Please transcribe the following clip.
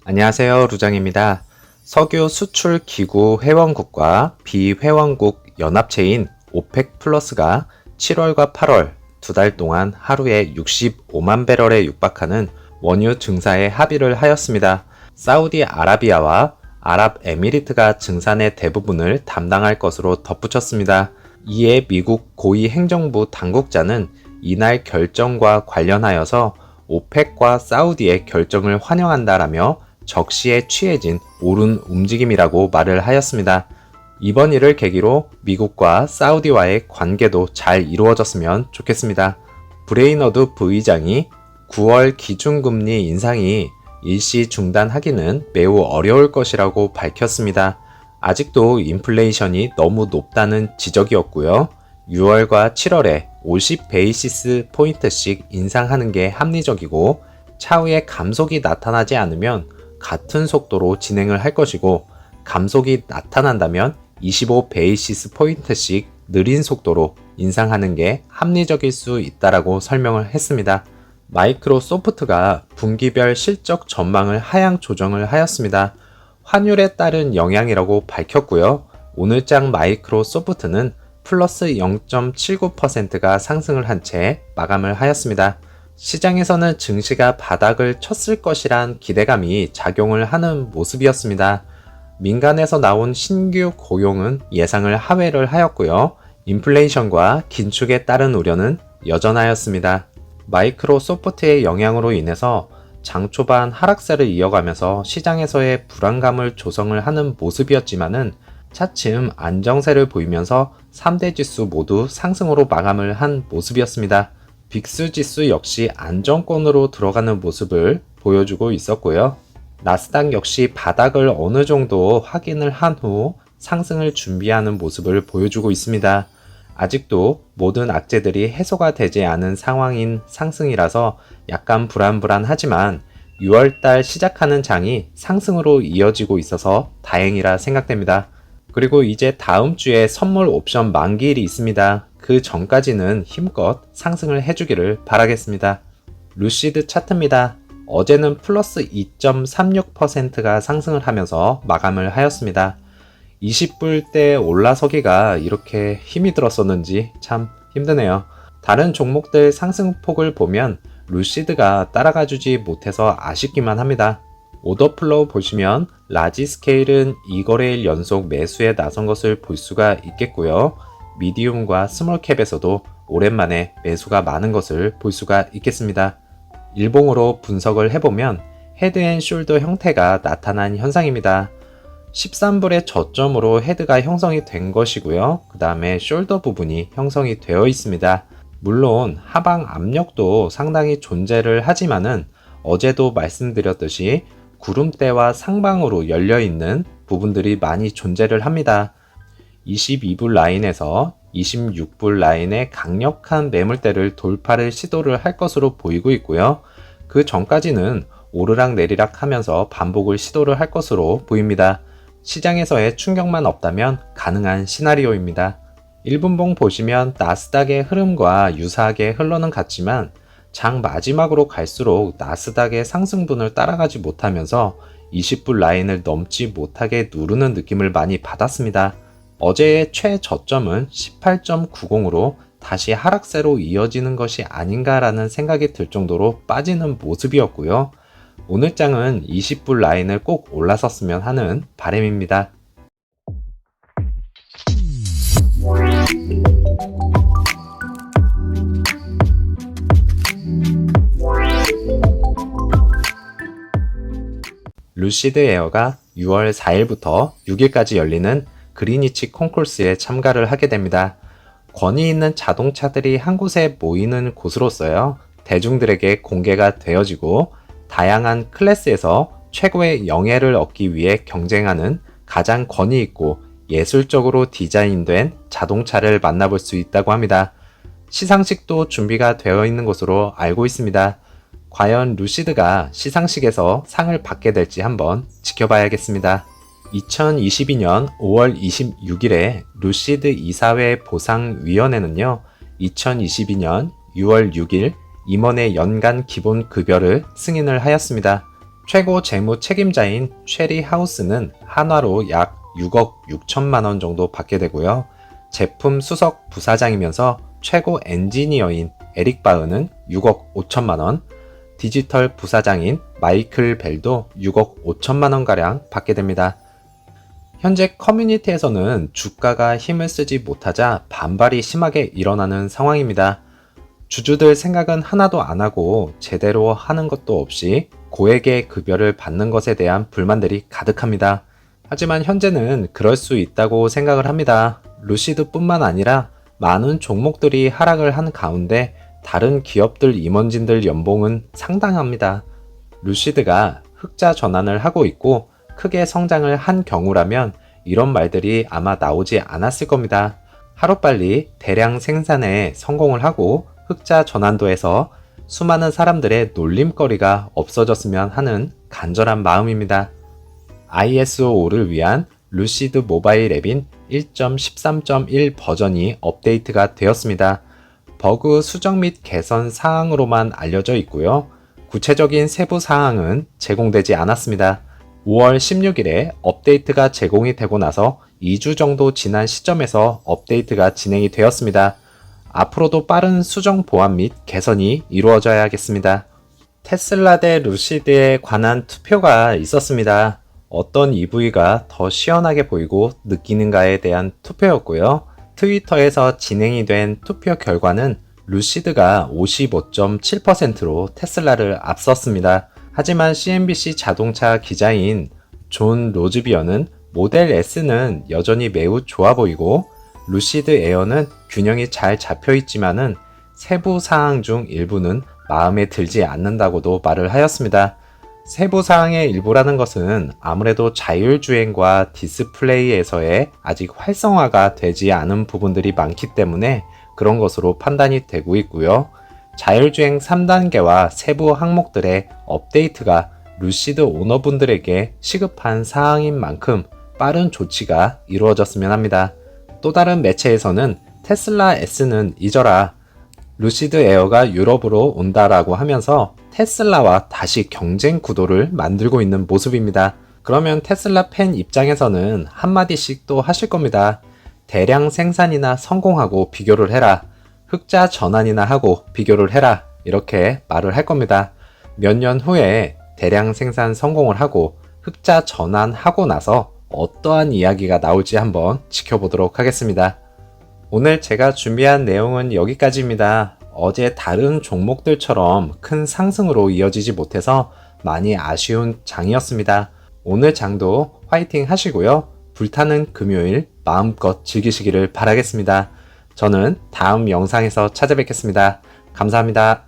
안녕하세요, 루장입니다. 석유 수출 기구 회원국과 비회원국 연합체인 오펙 플러스가 7월과 8월 두 달 동안 하루에 65만 배럴에 육박하는 원유 증사에 합의를 하였습니다. 사우디아라비아와 아랍에미리트가 증산의 대부분을 담당할 것으로 덧붙였습니다. 이에 미국 고위 행정부 당국자는 이날 결정과 관련하여서 오펙과 사우디의 결정을 환영한다라며 적시에 취해진 옳은 움직임이라고 말을 하였습니다. 이번 일을 계기로 미국과 사우디와의 관계도 잘 이루어졌으면 좋겠습니다. 브레이너드 부의장이 9월 기준금리 인상이 일시 중단하기는 매우 어려울 것이라고 밝혔습니다. 아직도 인플레이션이 너무 높다는 지적이었고요. 6월과 7월에 50 베이시스 포인트씩 인상하는 게 합리적이고 차후에 감속이 나타나지 않으면 같은 속도로 진행을 할 것이고 감속이 나타난다면 25 베이시스 포인트씩 느린 속도로 인상하는 게 합리적일 수 있다라고 설명을 했습니다. 마이크로소프트가 분기별 실적 전망을 하향 조정을 하였습니다. 환율에 따른 영향이라고 밝혔고요. 오늘장 마이크로소프트는 플러스 0.79%가 상승을 한 채 마감을 하였습니다. 시장에서는 증시가 바닥을 쳤을 것이란 기대감이 작용을 하는 모습이었습니다. 민간에서 나온 신규 고용은 예상을 하회를 하였고요. 인플레이션과 긴축에 따른 우려는 여전하였습니다. 마이크로소프트의 영향으로 인해서 장 초반 하락세를 이어가면서 시장에서의 불안감을 조성을 하는 모습이었지만은 차츰 안정세를 보이면서 3대 지수 모두 상승으로 마감을 한 모습이었습니다. 빅스 지수 역시 안정권으로 들어가는 모습을 보여주고 있었고요. 나스닥 역시 바닥을 어느 정도 확인을 한 후 상승을 준비하는 모습을 보여주고 있습니다. 아직도 모든 악재들이 해소가 되지 않은 상황인 상승이라서 약간 불안하지만 6월달 시작하는 장이 상승으로 이어지고 있어서 다행이라 생각됩니다. 그리고 이제 다음 주에 선물 옵션 만기일이 있습니다. 그 전까지는 힘껏 상승을 해주기를 바라겠습니다. 루시드 차트입니다. 어제는 플러스 2.36%가 상승을 하면서 마감을 하였습니다. 20불대 올라서기가 이렇게 힘이 들었었는지 참 힘드네요. 다른 종목들 상승폭을 보면 루시드가 따라가주지 못해서 아쉽기만 합니다. 오더플로우 보시면 라지 스케일은 2거래일 연속 매수에 나선 것을 볼 수가 있겠고요. 미디움과 스몰캡에서도 오랜만에 매수가 많은 것을 볼 수가 있겠습니다. 일봉으로 분석을 해보면 헤드앤숄더 형태가 나타난 현상입니다. 13불의 저점으로 헤드가 형성이 된 것이고요. 그 다음에 숄더 부분이 형성이 되어 있습니다. 물론 하방 압력도 상당히 존재를 하지만은 어제도 말씀드렸듯이 구름대와 상방으로 열려있는 부분들이 많이 존재를 합니다. 22불 라인에서 26불 라인의 강력한 매물대를 돌파를 시도를 할 것으로 보이고 있고요. 그 전까지는 오르락 내리락 하면서 반복을 시도를 할 것으로 보입니다. 시장에서의 충격만 없다면 가능한 시나리오입니다. 1분봉 보시면 나스닥의 흐름과 유사하게 흘러는 갔지만 장 마지막으로 갈수록 나스닥의 상승분을 따라가지 못하면서 20불 라인을 넘지 못하게 누르는 느낌을 많이 받았습니다. 어제의 최저점은 18.90으로 다시 하락세로 이어지는 것이 아닌가라는 생각이 들 정도로 빠지는 모습이었고요. 오늘 장은 20불 라인을 꼭 올라섰으면 하는 바람입니다. 루시드 에어가 6월 4일부터 6일까지 열리는 그리니치 콘코스에 참가를 하게 됩니다. 권위 있는 자동차들이 한 곳에 모이는 곳으로서요. 대중들에게 공개가 되어지고 다양한 클래스에서 최고의 영예를 얻기 위해 경쟁하는 가장 권위 있고 예술적으로 디자인된 자동차를 만나볼 수 있다고 합니다. 시상식도 준비가 되어 있는 것으로 알고 있습니다. 과연 루시드가 시상식에서 상을 받게 될지 한번 지켜봐야겠습니다. 2022년 5월 26일에 루시드 이사회 보상위원회는요, 2022년 6월 6일 임원의 연간 기본 급여를 승인을 하였습니다. 최고 재무 책임자인 쉐리 하우스는 한화로 약 6억 6천만 원 정도 받게 되고요. 제품 수석 부사장이면서 최고 엔지니어인 에릭 바흐는 6억 5천만 원, 디지털 부사장인 마이클 벨도 6억 5천만 원가량 받게 됩니다. 현재 커뮤니티에서는 주가가 힘을 쓰지 못하자 반발이 심하게 일어나는 상황입니다. 주주들 생각은 하나도 안 하고 제대로 하는 것도 없이 고액의 급여를 받는 것에 대한 불만들이 가득합니다. 하지만 현재는 그럴 수 있다고 생각을 합니다. 루시드뿐만 아니라 많은 종목들이 하락을 한 가운데 다른 기업들 임원진들 연봉은 상당합니다. 루시드가 흑자 전환을 하고 있고 크게 성장을 한 경우라면 이런 말들이 아마 나오지 않았을 겁니다. 하루빨리 대량 생산에 성공을 하고 흑자 전환도에서 수많은 사람들의 놀림거리가 없어졌으면 하는 간절한 마음입니다. ISO5를 위한 루시드 모바일 앱인 1.13.1 버전이 업데이트가 되었습니다. 버그 수정 및 개선 사항으로만 알려져 있고요. 구체적인 세부 사항은 제공되지 않았습니다. 5월 16일에 업데이트가 제공이 되고 나서 2주 정도 지난 시점에서 업데이트가 진행이 되었습니다. 앞으로도 빠른 수정 보완 및 개선이 이루어져야겠습니다. 테슬라 대 루시드에 관한 투표가 있었습니다. 어떤 EV가 더 시원하게 보이고 느끼는가에 대한 투표였고요. 트위터에서 진행이 된 투표 결과는 루시드가 55.7%로 테슬라를 앞섰습니다. 하지만 CNBC 자동차 기자인 존 로즈비어는 모델 S는 여전히 매우 좋아 보이고 루시드 에어는 균형이 잘 잡혀 있지만은 세부 사항 중 일부는 마음에 들지 않는다고도 말을 하였습니다. 세부 사항의 일부라는 것은 아무래도 자율주행과 디스플레이에서의 아직 활성화가 되지 않은 부분들이 많기 때문에 그런 것으로 판단이 되고 있고요. 자율주행 3단계와 세부 항목들의 업데이트가 루시드 오너분들에게 시급한 사항인 만큼 빠른 조치가 이루어졌으면 합니다. 또 다른 매체에서는 테슬라 S는 잊어라, 루시드 에어가 유럽으로 온다라고 하면서 테슬라와 다시 경쟁 구도를 만들고 있는 모습입니다. 그러면 테슬라 팬 입장에서는 한마디씩 또 하실 겁니다. 대량 생산이나 성공하고 비교를 해라. 흑자 전환이나 하고 비교를 해라. 이렇게 말을 할 겁니다. 몇 년 후에 대량 생산 성공을 하고 흑자 전환하고 나서 어떠한 이야기가 나올지 한번 지켜보도록 하겠습니다. 오늘 제가 준비한 내용은 여기까지입니다. 어제 다른 종목들처럼 큰 상승으로 이어지지 못해서 많이 아쉬운 장이었습니다. 오늘 장도 화이팅 하시고요. 불타는 금요일 마음껏 즐기시기를 바라겠습니다. 저는 다음 영상에서 찾아뵙겠습니다. 감사합니다.